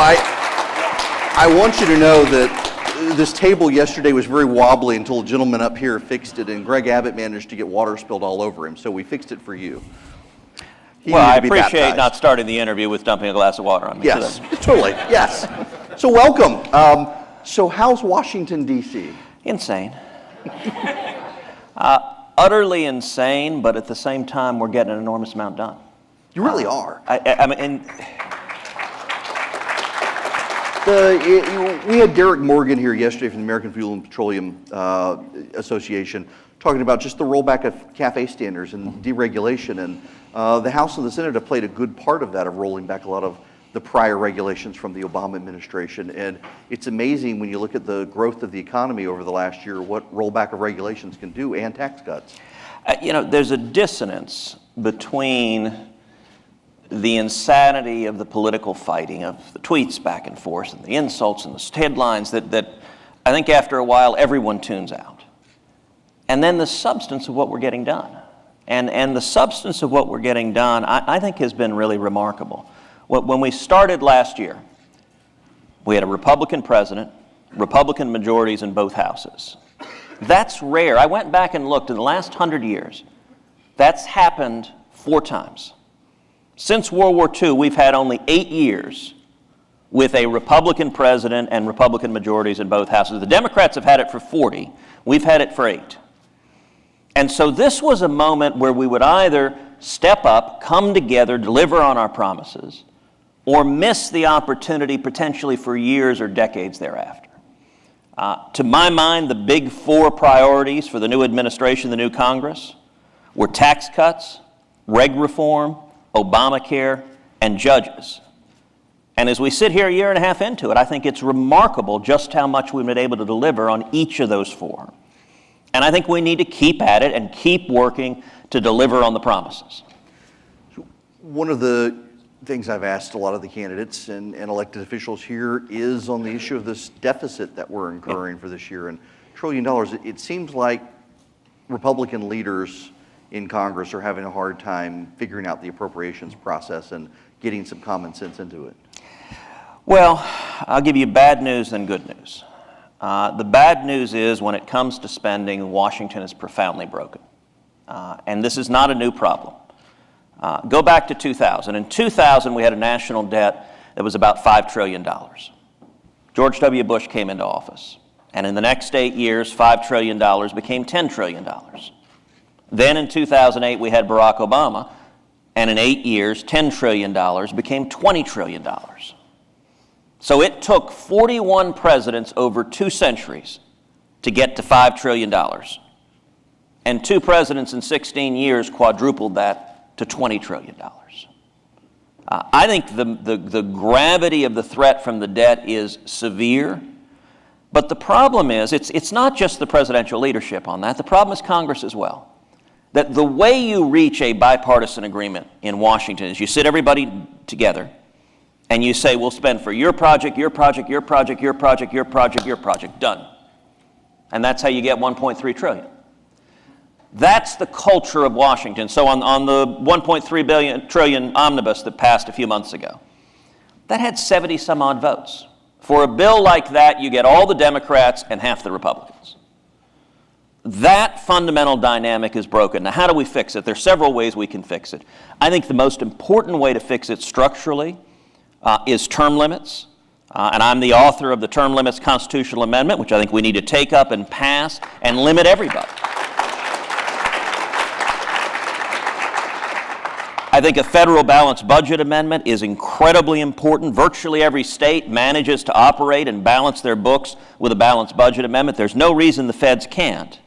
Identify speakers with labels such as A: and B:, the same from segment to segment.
A: I want you to know that this table yesterday was very wobbly until a gentleman up here fixed it, and Greg Abbott managed to get water spilled all over him, so we fixed it for you.
B: Well, I appreciate not starting the interview with dumping a glass of water on me.
A: Yes, totally, yes. So welcome. So how's Washington, D.C.?
B: Insane. Utterly insane, but at the same time, we're getting an enormous amount done.
A: You really are.
B: I mean,
A: we had Derek Morgan here yesterday from the American Fuel and Petroleum Association talking about just the rollback of CAFE standards and deregulation, and the House and the Senate have played a good part of that, of rolling back a lot of the prior regulations from the Obama administration. And it's amazing when you look at the growth of the economy over the last year, what rollback of regulations can do, and tax cuts.
B: There's a dissonance between the insanity of the political fighting, of the tweets back and forth, and the insults and the headlines that I think after a while everyone tunes out. And then the substance of what we're getting done. And the substance of what we're getting done, I think, has been really remarkable. When we started last year, we had a Republican president, Republican majorities in both houses. That's rare. I went back and looked in the last 100 years. That's happened 4 times. Since World War II, we've had only 8 years with a Republican president and Republican majorities in both houses. The Democrats have had it for 40. We've had it for 8. And so this was a moment where we would either step up, come together, deliver on our promises, or miss the opportunity potentially for years or decades thereafter. To my mind, the big 4 priorities for the new administration, the new Congress, were tax cuts, reg reform, Obamacare, and judges. And as we sit here a year and a half into it, I think it's remarkable just how much we've been able to deliver on each of those 4. And I think we need to keep at it and keep working to deliver on the promises.
A: One of the things I've asked a lot of the candidates and elected officials here is on the issue of this deficit that we're incurring for this year, and $1 trillion. It seems like Republican leaders in Congress are having a hard time figuring out the appropriations process and getting some common sense into it.
B: Well, I'll give you bad news and good news. The bad news is when it comes to spending, Washington is profoundly broken. And this is not a new problem. Go back to 2000. In 2000, we had a national debt that was about $5 trillion. George W. Bush came into office. And in the next 8 years, $5 trillion became $10 trillion. Then in 2008, we had Barack Obama. And in 8 years, $10 trillion became $20 trillion. So it took 41 presidents over 2 centuries to get to $5 trillion. And 2 presidents in 16 years quadrupled that to $20 trillion. I think the gravity of the threat from the debt is severe, but the problem is it's not just the presidential leadership on that. The problem is Congress as well. That the way you reach a bipartisan agreement in Washington is you sit everybody together and you say, we'll spend for your project, your project, your project, your project, your project, your project, done. And that's how you get $1.3 trillion. That's the culture of Washington. So on the $1.3 trillion omnibus that passed a few months ago, that had 70 some odd votes. For a bill like that, you get all the Democrats and half the Republicans. That fundamental dynamic is broken. Now, how do we fix it? There's several ways we can fix it. I think the most important way to fix it structurally is term limits. And I'm the author of the Term Limits Constitutional Amendment, which I think we need to take up and pass and limit everybody. I think a federal balanced budget amendment is incredibly important. Virtually every state manages to operate and balance their books with a balanced budget amendment. There's no reason the feds can't.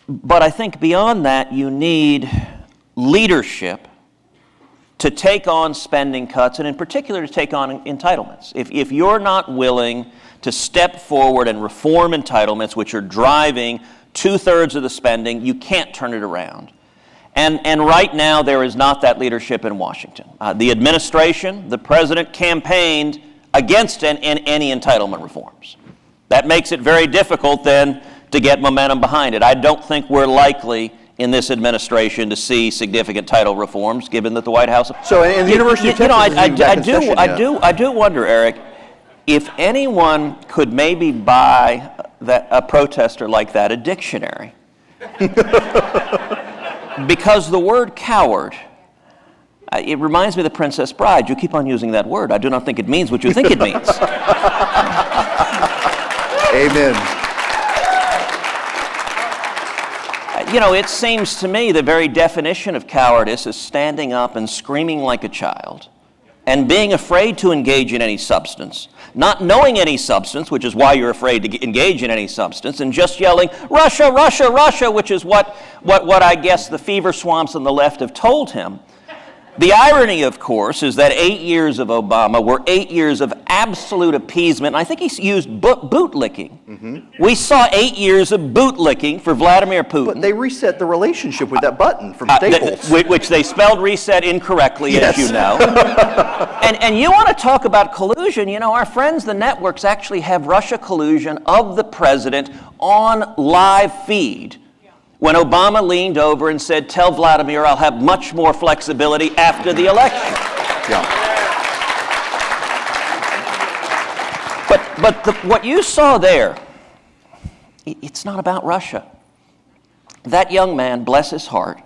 B: But I think beyond that, you need leadership to take on spending cuts, and in particular to take on entitlements. If you're not willing to step forward and reform entitlements, which are driving 2/3 of the spending, you can't turn it around. And right now, there is not that leadership in Washington. The administration, the president campaigned against any entitlement reforms. That makes it very difficult then to get momentum behind it. I don't think we're likely in this administration to see significant title reforms, given that the White House.
A: So, and the University of Texas isn't even back in session yet.
B: I do wonder, Eric, if anyone could maybe buy a protester like that a dictionary, because the word coward. It reminds me of the Princess Bride. You keep on using that word. I do not think it means what you think it means.
A: Amen.
B: It seems to me the very definition of cowardice is standing up and screaming like a child and being afraid to engage in any substance, not knowing any substance, which is why you're afraid to engage in any substance, and just yelling, Russia, Russia, Russia, which is what I guess the fever swamps on the left have told him. The irony, of course, is that 8 years of Obama were 8 years of absolute appeasement. I think he used bootlicking. Mm-hmm. We saw 8 years of bootlicking for Vladimir Putin.
A: But they reset the relationship with that button from Staples.
B: Which they spelled reset incorrectly, yes. As you know. And you want to talk about collusion, our friends, the networks, actually have Russia collusion of the president on live feed. When Obama leaned over and said, tell Vladimir I'll have much more flexibility after the election.
A: Yeah.
B: But what you saw there, it's not about Russia. That young man, bless his heart,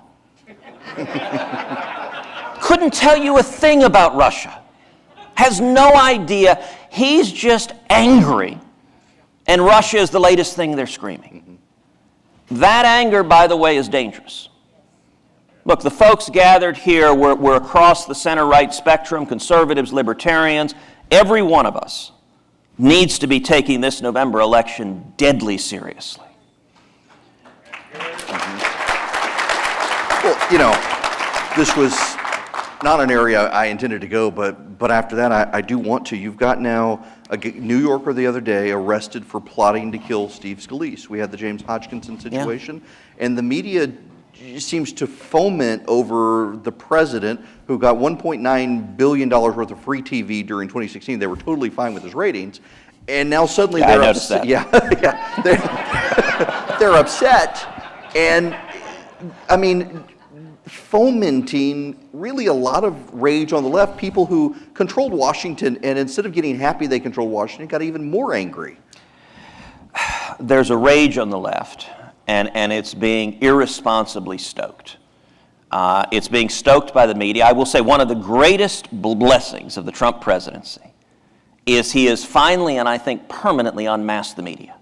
B: couldn't tell you a thing about Russia, has no idea. He's just angry, and Russia is the latest thing they're screaming. That anger, by the way, is dangerous. Look, the folks gathered here were across the center-right spectrum, conservatives, libertarians. Every one of us needs to be taking this November election deadly seriously.
A: Well, this was not an area I intended to go, but after that, I do want to. You've got now a New Yorker the other day arrested for plotting to kill Steve Scalise. We had the James Hodgkinson situation, and the media seems to foment over the president, who got $1.9 billion worth of free TV during 2016. They were totally fine with his ratings, and now suddenly they're upset. Yeah, they're upset, and I mean, fomenting really a lot of rage on the left. People who controlled Washington, and instead of getting happy they controlled Washington, got even more angry.
B: There's a rage on the left, and it's being irresponsibly stoked. It's being stoked by the media. I will say one of the greatest blessings of the Trump presidency is he has finally, and I think permanently, unmasked the media.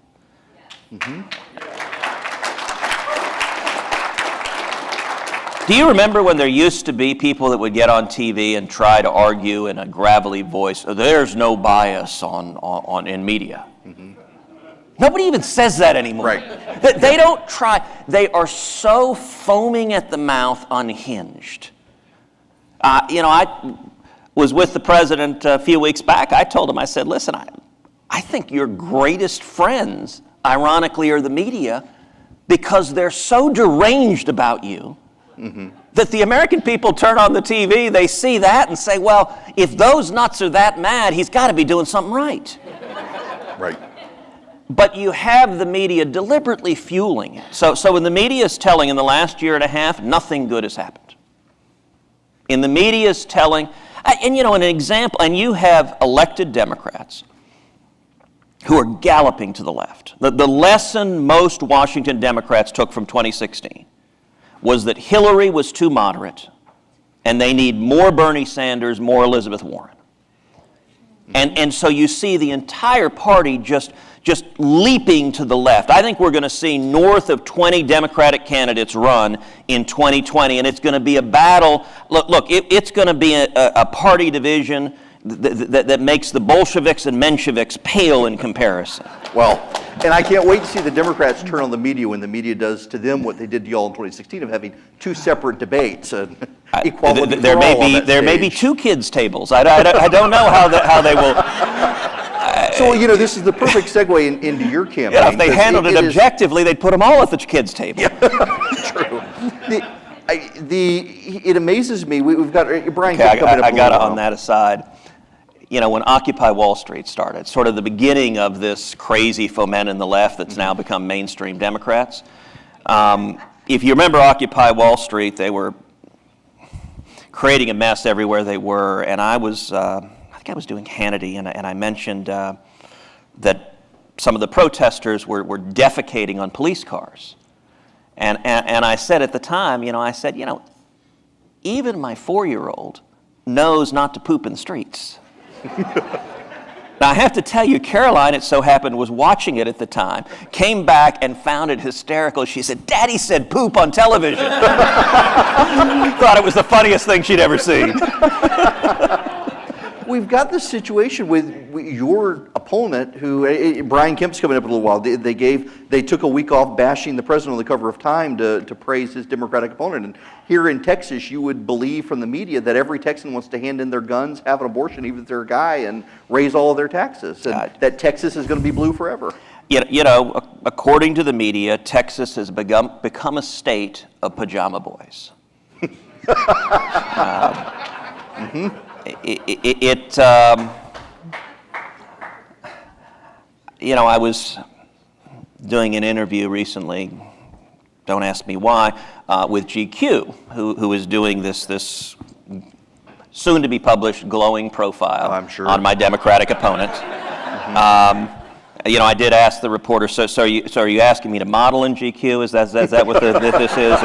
B: Mm-hmm. Do you remember when there used to be people that would get on TV and try to argue in a gravelly voice, there's no bias in media? Mm-hmm. Nobody even says that anymore.
A: Right.
B: They don't try. They are so foaming at the mouth, unhinged. I was with the president a few weeks back. I told him, I said, listen, I think your greatest friends, ironically, are the media, because they're so deranged about you. Mm-hmm. That the American people turn on the TV, they see that and say, well, if those nuts are that mad, he's got to be doing something right.
A: Right.
B: But you have the media deliberately fueling it. So when the media is telling in the last year and a half, nothing good has happened. In the media is telling, and an example, and you have elected Democrats who are galloping to the left. The lesson most Washington Democrats took from 2016 was that Hillary was too moderate, and they need more Bernie Sanders, more Elizabeth Warren. And so you see the entire party just leaping to the left. I think we're going to see north of 20 Democratic candidates run in 2020, and it's going to be a battle. Look, it's going to be a party division that makes the Bolsheviks and Mensheviks pale in comparison.
A: Well, and I can't wait to see the Democrats turn on the media when the media does to them what they did to y'all in 2016 of having two separate debates. Equality
B: there may be two kids' tables. I don't know how they will.
A: So, this is the perfect segue into your campaign.
B: Yeah, if they handled it objectively, they'd put them all at the kids' table.
A: Yeah, true. It amazes me. We've got Brian.
B: Okay, I got it on that aside. When Occupy Wall Street started, sort of the beginning of this crazy foment in the left that's now become mainstream Democrats, if you remember Occupy Wall Street, they were creating a mess everywhere they were, and I think I was doing Hannity, and I mentioned that some of the protesters were defecating on police cars. And I said at the time, even my 4-year-old knows not to poop in the streets. Now, I have to tell you, Caroline, it so happened, was watching it at the time, came back and found it hysterical. She said, "Daddy said poop on television." Thought it was the funniest thing she'd ever seen.
A: We've got this situation with your opponent, who Brian Kemp's coming up in a little while. They took a week off bashing the president on the cover of Time to praise his Democratic opponent. And here in Texas, you would believe from the media that every Texan wants to hand in their guns, have an abortion, even if they're a guy, and raise all of their taxes, and that Texas is going to be blue forever.
B: According to the media, Texas has become a state of pajama boys. I was doing an interview recently, don't ask me why, with GQ, who is doing this soon-to-be published glowing profile
A: I'm sure.
B: on my Democratic opponent. I did ask the reporter, so are you asking me to model in GQ? Is that what this is?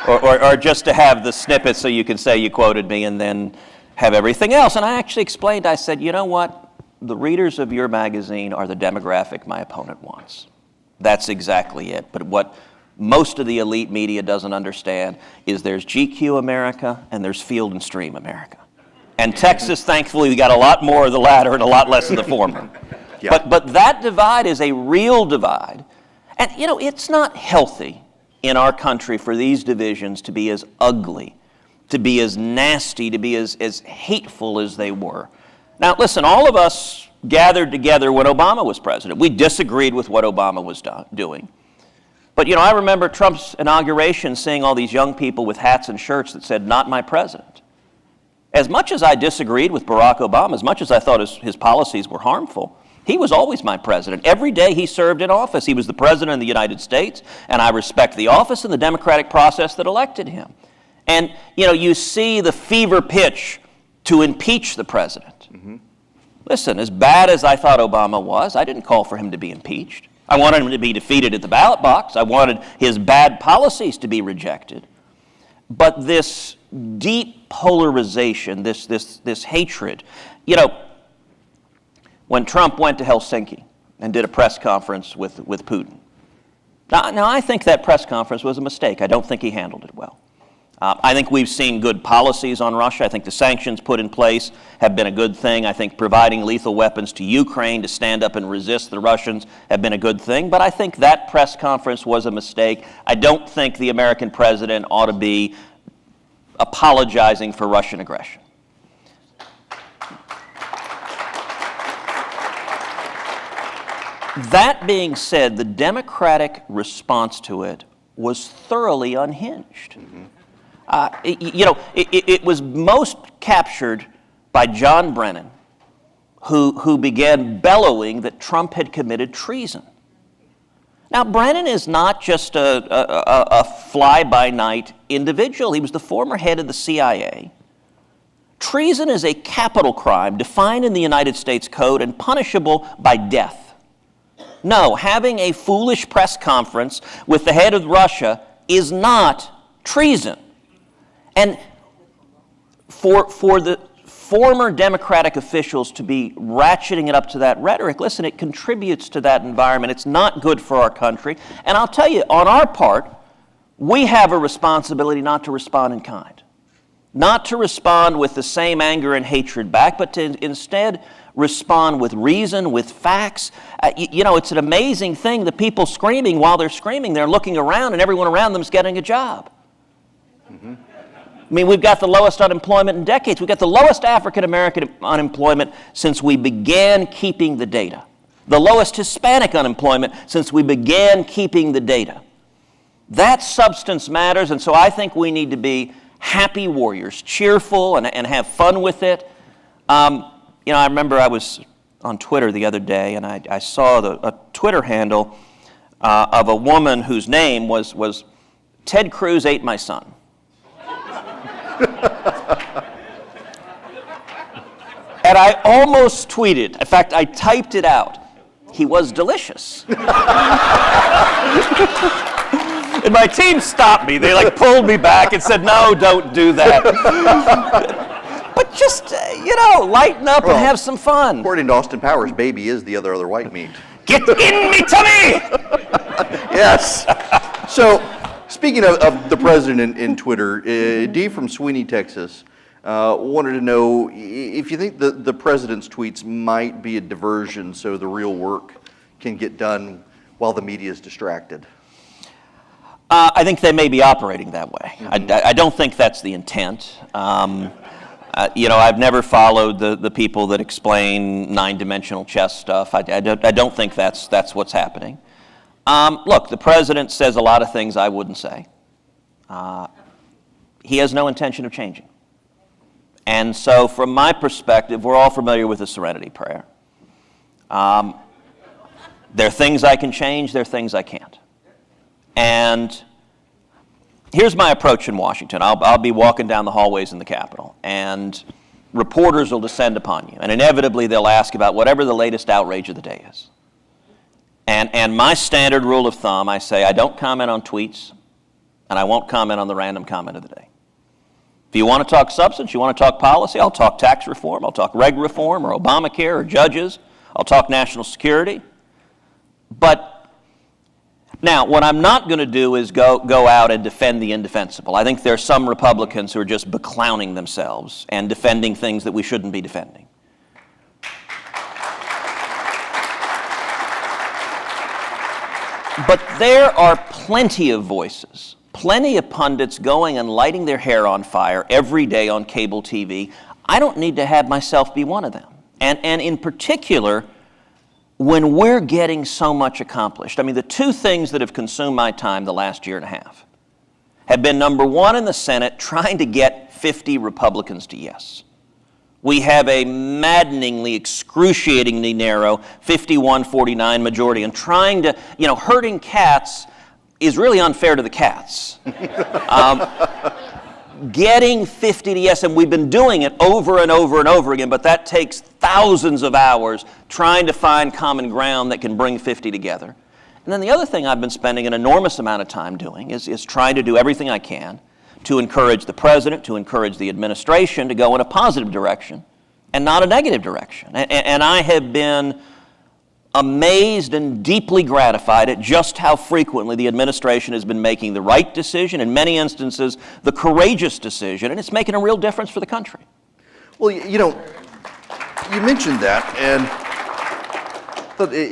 B: Or just to have the snippet so you can say you quoted me and then have everything else? And I actually explained, I said, you know what? The readers of your magazine are the demographic my opponent wants. That's exactly it. But what most of the elite media doesn't understand is there's GQ America and there's Field and Stream America. And Texas, thankfully, we got a lot more of the latter and a lot less of the former.
A: Yeah.
B: But that divide is a real divide. And, it's not healthy in our country for these divisions to be as ugly, to be as nasty, to be as hateful as they were. Now, listen, all of us gathered together when Obama was president. We disagreed with what Obama was doing. But, I remember Trump's inauguration, seeing all these young people with hats and shirts that said, "Not my president." As much as I disagreed with Barack Obama, as much as I thought his policies were harmful, he was always my president. Every day he served in office, he was the president of the United States, and I respect the office and the democratic process that elected him. And, you see the fever pitch to impeach the president. Mm-hmm. Listen, as bad as I thought Obama was, I didn't call for him to be impeached. I wanted him to be defeated at the ballot box. I wanted his bad policies to be rejected. But this deep polarization, this hatred, when Trump went to Helsinki and did a press conference with Putin. Now, I think that press conference was a mistake. I don't think he handled it well. I think we've seen good policies on Russia. I think the sanctions put in place have been a good thing. I think providing lethal weapons to Ukraine to stand up and resist the Russians have been a good thing. But I think that press conference was a mistake. I don't think the American president ought to be apologizing for Russian aggression. That being said, the Democratic response to it was thoroughly unhinged. Mm-hmm. It was most captured by John Brennan, who began bellowing that Trump had committed treason. Now, Brennan is not just a fly-by-night individual. He was the former head of the CIA. Treason is a capital crime defined in the United States Code and punishable by death. No, having a foolish press conference with the head of Russia is not treason. And for the former Democratic officials to be ratcheting it up to that rhetoric, listen, it contributes to that environment. It's not good for our country. And I'll tell you, on our part, we have a responsibility not to respond in kind. Not to respond with the same anger and hatred back, but to instead respond with reason, with facts. It's an amazing thing. The people screaming, while they're screaming, they're looking around and everyone around them is getting a job. Mm-hmm. I mean, we've got the lowest unemployment in decades. We've got the lowest African-American unemployment since we began keeping the data. The lowest Hispanic unemployment since we began keeping the data. That substance matters, and so I think we need to be happy warriors, cheerful and have fun with it. I remember I was on Twitter the other day, and I saw a Twitter handle of a woman whose name was Ted Cruz ate my son. And I almost tweeted, in fact, I typed it out. He was delicious. And my team stopped me. They pulled me back and said, no, don't do that. But just, lighten up and have some fun.
A: According to Austin Powers, baby is the other white meat.
B: Get in me tummy!
A: Yes. So, speaking of the president in Twitter, Dee from Sweeney, Texas, wanted to know if you think the president's tweets might be a diversion so the real work can get done while the media is distracted.
B: I think they may be operating that way. I don't think that's the intent. I've never followed the people that explain nine-dimensional chess stuff. I don't think that's what's happening. Look, the president says a lot of things I wouldn't say. He has no intention of changing. And so from my perspective, we're all familiar with the Serenity Prayer. There are things I can change, there are things I can't. And here's my approach in Washington. I'll be walking down the hallways in the Capitol, and reporters will descend upon you, and inevitably they'll ask about whatever the latest outrage of the day is. And my standard rule of thumb, I say I don't comment on tweets, and I won't comment on the random comment of the day. If you want to talk substance, you want to talk policy, I'll talk tax reform, I'll talk reg reform, or Obamacare, or judges, I'll talk national security. But now, what I'm not going to do is go out and defend the indefensible. I think there are some Republicans who are just beclowning themselves and defending things that we shouldn't be defending. But there are plenty of voices, plenty of pundits going and lighting their hair on fire every day on cable TV. I don't need to have myself be one of them. And in particular, when we're getting so much accomplished. I mean, the two things that have consumed my time the last year and a half have been, number one, in the Senate, trying to get 50 Republicans to yes. We have a maddeningly, excruciatingly narrow 51-49 majority, and trying to, herding cats is really unfair to the cats. Getting 50 to yes, and we've been doing it over and over and over again, but that takes thousands of hours trying to find common ground that can bring 50 together. And then the other thing I've been spending an enormous amount of time doing is trying to do everything I can to encourage the president, to encourage the administration to go in a positive direction and not a negative direction. And I have been amazed and deeply gratified at just how frequently the administration has been making the right decision, in many instances, the courageous decision, and it's making a real difference for the country.
A: Well, you mentioned that, and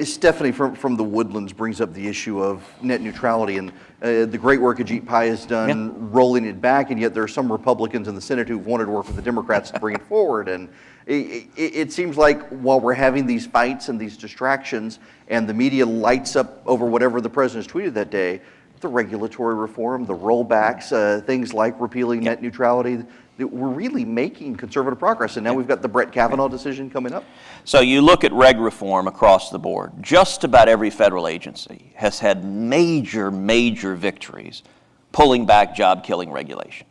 A: Stephanie from the Woodlands brings up the issue of net neutrality and the great work Ajit Pai has done rolling it back, and yet there are some Republicans in the Senate who've wanted to work with the Democrats to bring it forward. And it seems like while we're having these fights and these distractions and the media lights up over whatever the president's tweeted that day, the regulatory reform, the rollbacks, things like repealing net neutrality, we're really making conservative progress. And now we've got the Brett Kavanaugh decision coming up.
B: So you look at reg reform across the board, just about every federal agency has had major, major victories pulling back job-killing regulations.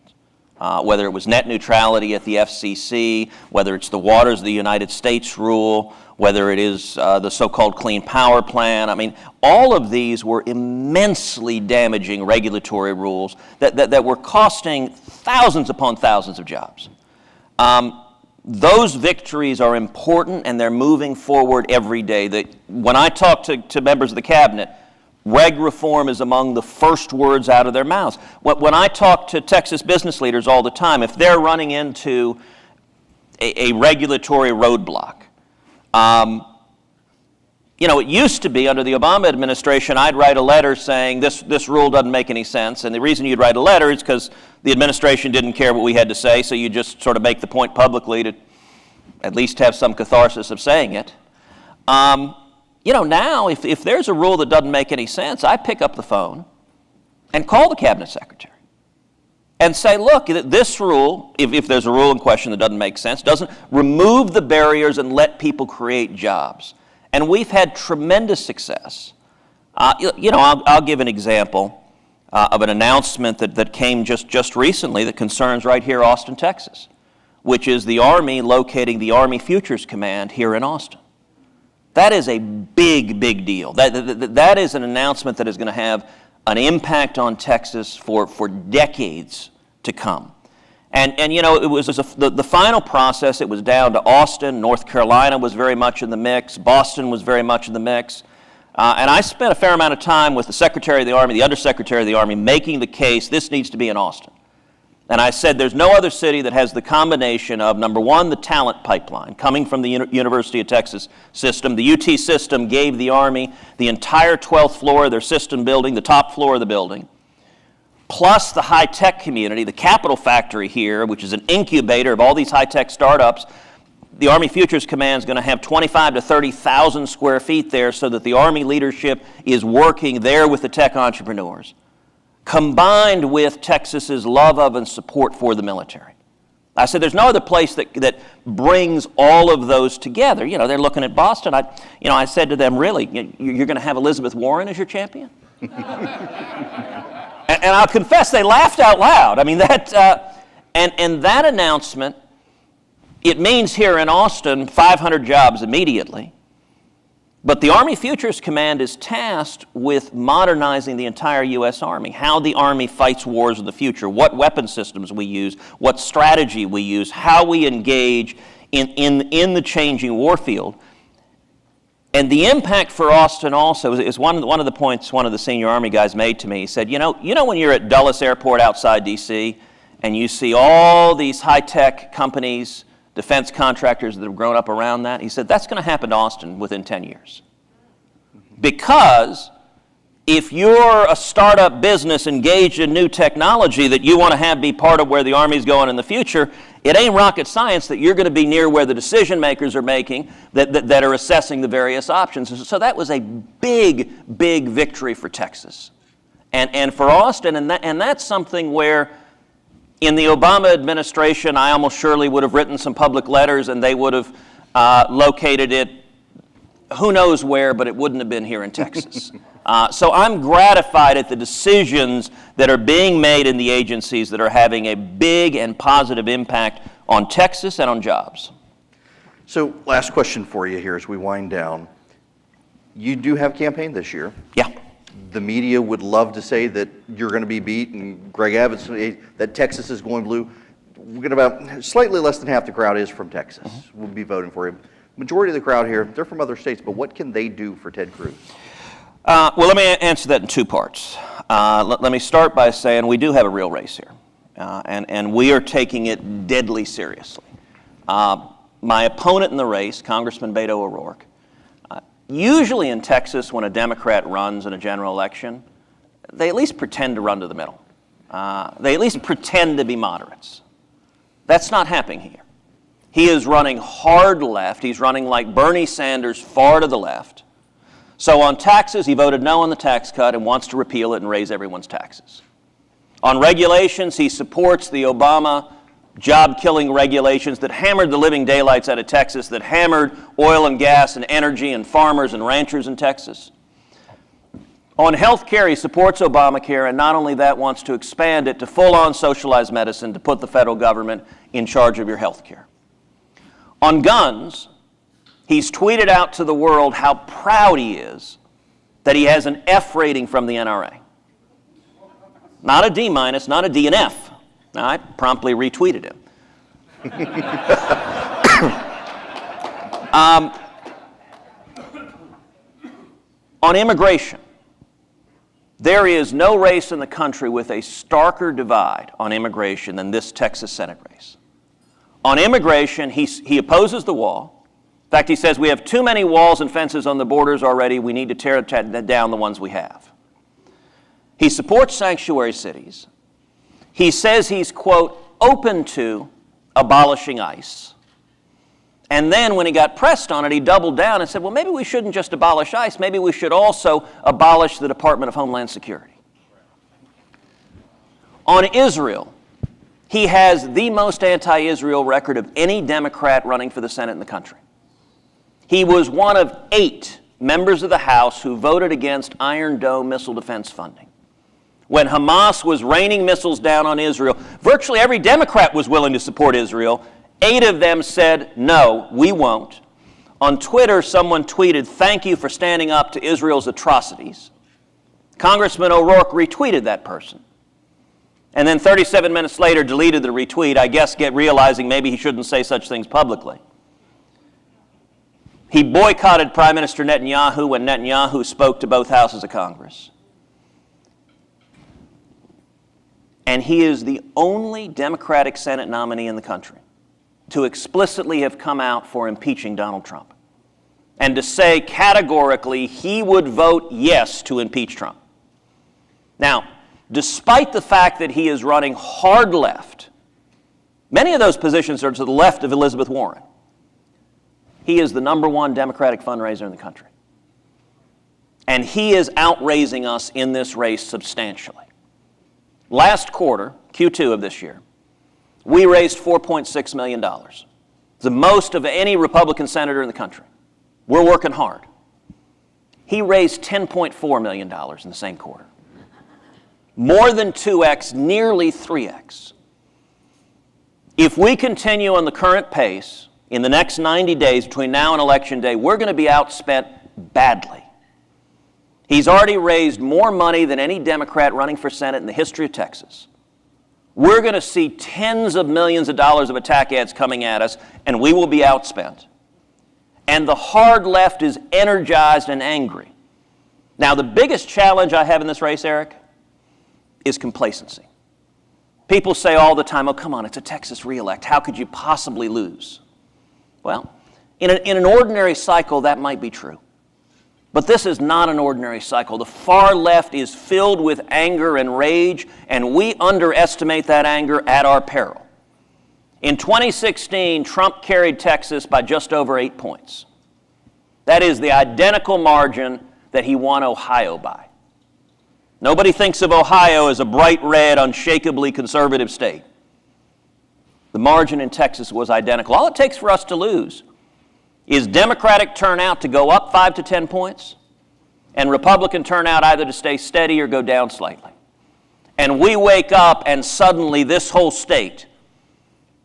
B: Whether it was net neutrality at the FCC, whether it's the Waters of the United States rule, whether it is the so-called Clean Power Plan. I mean, all of these were immensely damaging regulatory rules that were costing thousands upon thousands of jobs. Those victories are important, and they're moving forward every day. When I talk to members of the cabinet, reg reform is among the first words out of their mouths. When I talk to Texas business leaders all the time, if they're running into a regulatory roadblock, it used to be under the Obama administration, I'd write a letter saying this rule doesn't make any sense, and the reason you'd write a letter is because the administration didn't care what we had to say, so you just sort of make the point publicly to at least have some catharsis of saying it. Now, if there's a rule that doesn't make any sense, I pick up the phone and call the cabinet secretary and say, look, this rule, if there's a rule in question that doesn't make sense, doesn't remove the barriers and let people create jobs. And we've had tremendous success. I'll give an example. of an announcement that came just recently that concerns right here, Austin, Texas, which is the Army locating the Army Futures Command here in Austin. That is a big, big deal. That is an announcement that is going to have an impact on Texas for decades to come. And you know, it was the final process. It was down to Austin. North Carolina was very much in the mix. Boston was very much in the mix. And I spent a fair amount of time with the Secretary of the Army, the Undersecretary of the Army, making the case this needs to be in Austin. And I said there's no other city that has the combination of, number one, the talent pipeline coming from the University of Texas system. The UT system gave the Army the entire 12th floor of their system building, the top floor of the building, plus the high-tech community, the Capital Factory here, which is an incubator of all these high-tech startups. The Army Futures Command is going to have 25 to 30,000 square feet there so that the Army leadership is working there with the tech entrepreneurs, combined with Texas's love of and support for the military. I said there's no other place that brings all of those together. You know, they're looking at Boston. I said to them, really, you're going to have Elizabeth Warren as your champion? And I'll confess, they laughed out loud. I mean, that announcement, it means here in Austin 500 jobs immediately. But the Army Futures Command is tasked with modernizing the entire U.S. Army, how the Army fights wars of the future, what weapon systems we use, what strategy we use, how we engage in the changing war field. And the impact for Austin also is one of the points one of the senior Army guys made to me. He said, you know when you're at Dulles Airport outside D.C. and you see all these high-tech companies, defense contractors that have grown up around that, he said, that's going to happen to Austin within 10 years. Because if you're a startup business engaged in new technology that you want to have be part of where the Army's going in the future, it ain't rocket science that you're going to be near where the decision makers are making that are assessing the various options. So that was a big, big victory for Texas and for Austin, and that's something where in the Obama administration, I almost surely would have written some public letters and they would have located it who knows where, but it wouldn't have been here in Texas. So I'm gratified at the decisions that are being made in the agencies that are having a big and positive impact on Texas and on jobs.
A: So last question for you here as we wind down. You do have a campaign this year.
B: Yeah.
A: The media would love to say that you're going to be beat, and Greg Abbott's that Texas is going blue. We're going to about slightly less than half the crowd is from Texas. We'll be voting for him. Majority of the crowd here, they're from other states, but what can they do for Ted Cruz?
B: Well, let me answer that in two parts. Let me start by saying we do have a real race here, and we are taking it deadly seriously. My opponent in the race, Congressman Beto O'Rourke, usually in Texas, when a Democrat runs in a general election, they at least pretend to run to the middle. They at least pretend to be moderates. That's not happening here. He is running hard left. He's running like Bernie Sanders, far to the left. So on taxes, he voted no on the tax cut and wants to repeal it and raise everyone's taxes. On regulations, he supports the Obama job-killing regulations that hammered the living daylights out of Texas, that hammered oil and gas and energy and farmers and ranchers in Texas. On health care, he supports Obamacare, and not only that, wants to expand it to full-on socialized medicine to put the federal government in charge of your health care. On guns, he's tweeted out to the world how proud he is that he has an F rating from the NRA. Not a D-, not a D and F. I promptly retweeted him. On immigration, there is no race in the country with a starker divide on immigration than this Texas Senate race. On immigration, he opposes the wall. In fact, he says we have too many walls and fences on the borders already. We need to tear down the ones we have. He supports sanctuary cities. He says he's, quote, open to abolishing ICE. And then when he got pressed on it, he doubled down and said, well, maybe we shouldn't just abolish ICE. Maybe we should also abolish the Department of Homeland Security. On Israel, he has the most anti-Israel record of any Democrat running for the Senate in the country. He was one of 8 members of the House who voted against Iron Dome missile defense funding. when Hamas was raining missiles down on Israel, virtually every Democrat was willing to support Israel. 8 of them said, no, we won't. On Twitter, someone tweeted, "Thank you for standing up to Israel's atrocities." Congressman O'Rourke retweeted that person. And then 37 minutes later deleted the retweet, I guess realizing maybe he shouldn't say such things publicly. He boycotted Prime Minister Netanyahu when Netanyahu spoke to both houses of Congress. And he is the only Democratic Senate nominee in the country to explicitly have come out for impeaching Donald Trump and to say categorically he would vote yes to impeach Trump. Now, despite the fact that he is running hard left, many of those positions are to the left of Elizabeth Warren, he is the #1 Democratic fundraiser in the country. And he is outraising us in this race substantially. Last quarter, Q2 of this year, we raised $4.6 million, the most of any Republican senator in the country. We're working hard. He raised $10.4 million in the same quarter. More than 2x, nearly 3x. If we continue on the current pace, in the next 90 days between now and Election Day, we're going to be outspent badly. He's already raised more money than any Democrat running for Senate in the history of Texas. We're going to see tens of millions of dollars of attack ads coming at us, and we will be outspent. And the hard left is energized and angry. Now, the biggest challenge I have in this race, Erick, is complacency. People say all the time, oh, come on, it's a Texas reelect. How could you possibly lose? Well, in an ordinary cycle, that might be true. But this is not an ordinary cycle. The far left is filled with anger and rage, and we underestimate that anger at our peril. In 2016, Trump carried Texas by just over 8 points. That is the identical margin that he won Ohio by. Nobody thinks of Ohio as a bright red, unshakably conservative state. The margin in Texas was identical. All it takes for us to lose is Democratic turnout to go up 5 to 10 points and Republican turnout either to stay steady or go down slightly. And we wake up and suddenly this whole state,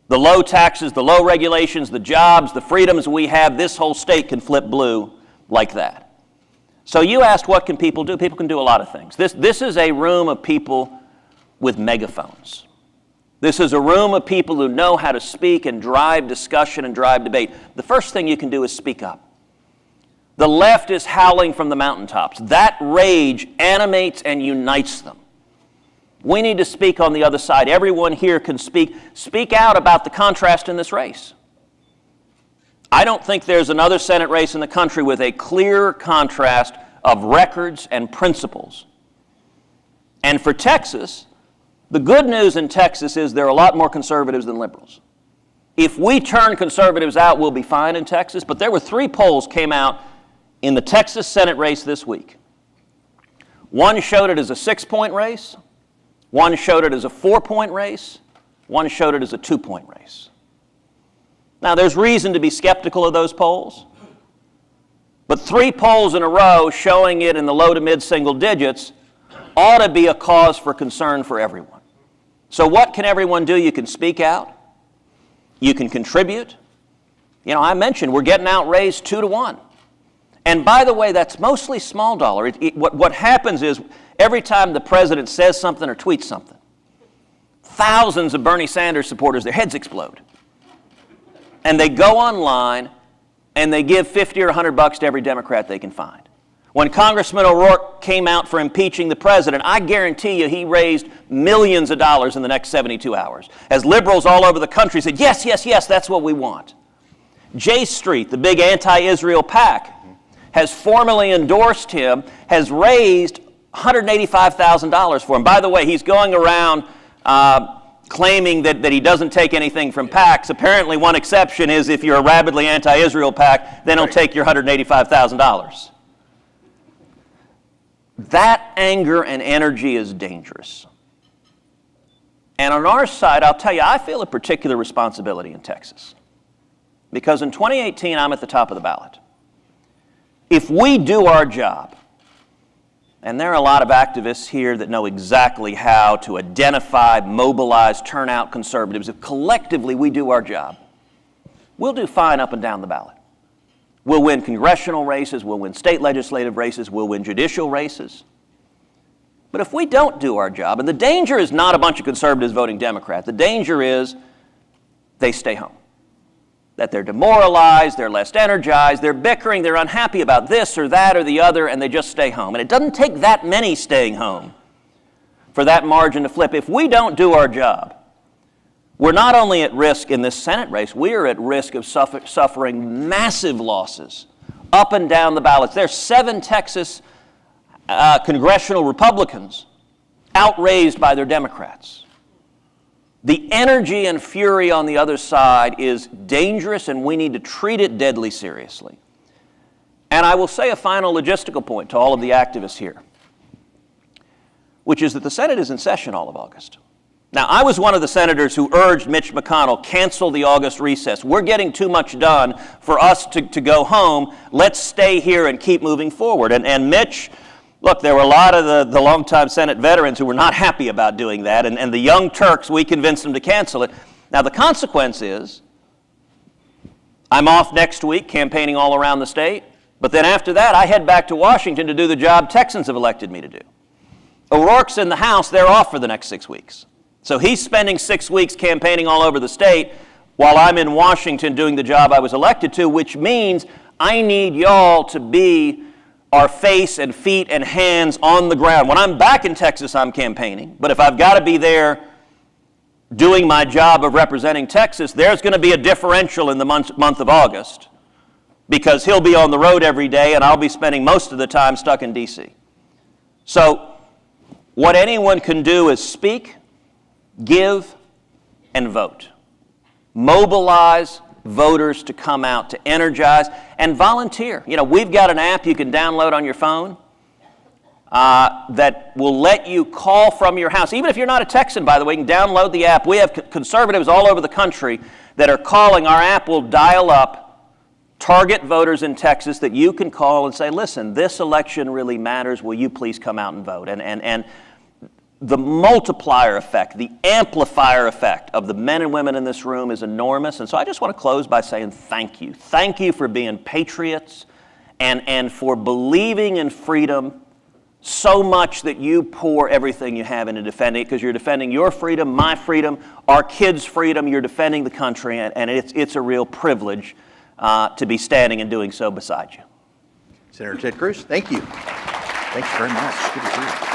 B: the low taxes, the low regulations, the jobs, the freedoms we have, this whole state can flip blue like that. So you asked what can people do? People can do a lot of things. This is a room of people with megaphones. This is a room of people who know how to speak and drive discussion and drive debate. The first thing you can do is speak up. The left is howling from the mountaintops. That rage animates and unites them. We need to speak on the other side. Everyone here can speak out about the contrast in this race. I don't think there's another Senate race in the country with a clear contrast of records and principles. And for Texas, the good news in Texas is there are a lot more conservatives than liberals. If we turn conservatives out, we'll be fine in Texas. But there were 3 polls came out in the Texas Senate race this week. One showed it as a 6-point race. One showed it as a 4-point race. One showed it as a 2-point race. Now, there's reason to be skeptical of those polls. But 3 polls in a row showing it in the low to mid-single digits ought to be a cause for concern for everyone. So what can everyone do? You can speak out. You can contribute. You know, I mentioned we're getting outraised 2 to 1. And by the way, that's mostly small dollar. What happens is every time the president says something or tweets something, thousands of Bernie Sanders supporters, their heads explode. And they go online and they give $50 or $100 to every Democrat they can find. When Congressman O'Rourke came out for impeaching the president, I guarantee you he raised millions of dollars in the next 72 hours. As liberals all over the country said, yes, yes, yes, that's what we want. J Street, the big anti-Israel PAC, has formally endorsed him, has raised $185,000 for him. By the way, he's going around claiming that he doesn't take anything from PACs. Apparently, one exception is if you're a rabidly anti-Israel PAC, then he'll take your $185,000. That anger and energy is dangerous. And on our side, I'll tell you, I feel a particular responsibility in Texas. Because in 2018, I'm at the top of the ballot. If we do our job, And there are a lot of activists here that know exactly how to identify, mobilize, turn out conservatives. If collectively we do our job, we'll do fine up and down the ballot. We'll win congressional races, we'll win state legislative races, we'll win judicial races. But if we don't do our job, and the danger is not a bunch of conservatives voting Democrat, the danger is they stay home. That they're demoralized, they're less energized, they're bickering, they're unhappy about this or that or the other, and they just stay home. And it doesn't take that many staying home for that margin to flip. If we don't do our job, we're not only at risk in this Senate race, we are at risk of suffering massive losses up and down the ballots. There's 7 Texas congressional Republicans outraised by their Democrats. The energy and fury on the other side is dangerous, and we need to treat it deadly seriously. And I will say a final logistical point to all of the activists here, which is that the Senate is in session all of August. Now, I was one of the senators who urged Mitch McConnell, cancel the August recess. We're getting too much done for us to go home. Let's stay here and keep moving forward. And Mitch, look, there were a lot of the longtime Senate veterans who were not happy about doing that, and the young Turks, we convinced them to cancel it. Now, the consequence is I'm off next week campaigning all around the state, but then after that, I head back to Washington to do the job Texans have elected me to do. O'Rourke's in the House, they're off for the next 6 weeks. So he's spending 6 weeks campaigning all over the state while I'm in Washington doing the job I was elected to, which means I need y'all to be our face and feet and hands on the ground. When I'm back in Texas, I'm campaigning. But if I've got to be there doing my job of representing Texas, there's going to be a differential in the month of August because he'll be on the road every day and I'll be spending most of the time stuck in D.C. So what anyone can do is speak, give, and vote. Mobilize voters to come out, to energize, and volunteer. You know, we've got an app you can download on your phone that will let you call from your house. Even if you're not a Texan, by the way, you can download the app. We have conservatives all over the country that are calling. Our app will dial up target voters in Texas that you can call and say, listen, this election really matters. Will you please come out and vote? And the multiplier effect, the amplifier effect of the men and women in this room is enormous. And so I just want to close by saying thank you. Thank you for being patriots and for believing in freedom so much that you pour everything you have into defending it, because you're defending your freedom, my freedom, our kids' freedom. You're defending the country, and it's a real privilege to be standing and doing so beside you.
A: Senator Ted Cruz, thank you. Thanks very much. Good to see you.